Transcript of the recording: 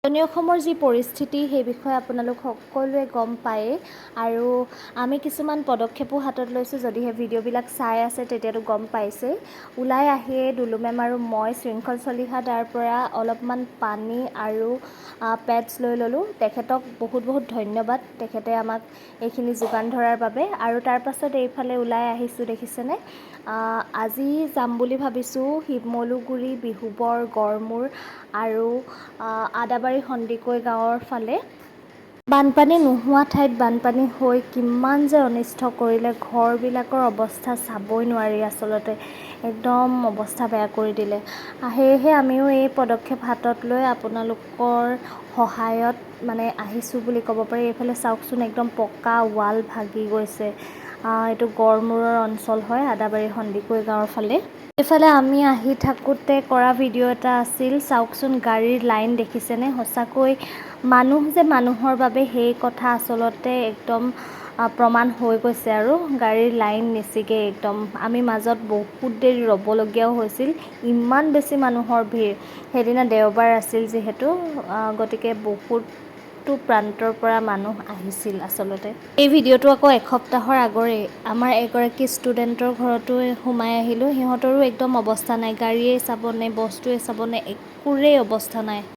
উজনি অসমৰ যি পৰিস্থিতি সেই বিষয়ে আপোনালোক সকলোৱে গম পায়েই আৰু আমি কিছুমান পদক্ষেপো হাতত লৈছোঁ। যদিহে ভিডিঅ'বিলাক চাই আছে তেতিয়াতো গম পাইছেই। ওলাই আহিয়ে দুলু মেম আৰু মই শৃংখল চলিহা দাৰ পৰা অলপমান পানী আৰু পেডছ লৈ ল'লোঁ। তেখেতক বহুত বহুত ধন্যবাদ, তেখেতে আমাক এইখিনি যোগান ধৰাৰ বাবে। আৰু তাৰ পাছত এইফালে ওলাই আহিছোঁ, দেখিছেনে। আজি যাম বুলি ভাবিছোঁ শিমলুগুৰি, বিহুবৰ, গড়মূৰ আৰু আদাবাৰী সন্দিকৈ গাঁৱৰ ফালে। বানপানী নোহোৱা ঠাইত বানপানী হৈ কিমান যে অনিষ্ট কৰিলে, ঘৰবিলাকৰ অৱস্থা চাবই নোৱাৰি আচলতে, একদম অৱস্থা বেয়া কৰি দিলে। সেয়েহে আমিও এই পদক্ষেপ হাতত লৈ আপোনালোকৰ সহায়ত আহিছোঁ বুলি ক'ব পাৰি। এইফালে চাওকচোন, একদম পকা ৱাল ভাগি গৈছে। এইটো গড়মূৰৰ অঞ্চল হয়, আদাবাৰী সন্দিকৈ গাঁৱৰ ফালে। এইফালে আমি আহি থাকোঁতে কৰা ভিডিঅ' এটা আছিল, চাওকচোন গাড়ীৰ লাইন দেখিছেনে। সঁচাকৈ মানুহ যে মানুহৰ বাবে সেই কথা আচলতে একদম প্ৰমাণ হৈ গৈছে আৰু গাড়ীৰ লাইন নিছিগে একদম। আমি মাজত বহুত দেৰি ৰ'বলগীয়াও হৈছিল, ইমান বেছি মানুহৰ ভিৰ। সেইদিনা দেওবাৰ আছিল যিহেতু, গতিকে বহুতো প্ৰান্তৰ পৰা মানুহ আহিছিল আচলতে। এই ভিডিঅ'টো আকৌ এসপ্তাহৰ আগৰে। আমাৰ এগৰাকী ষ্টুডেণ্টৰ ঘৰতো সোমাই আহিলোঁ, সিহঁতৰো একদম অৱস্থা নাই, গাড়ীয়ে চাবনে বস্তুৱে চাবনে একোৰেই অৱস্থা নাই।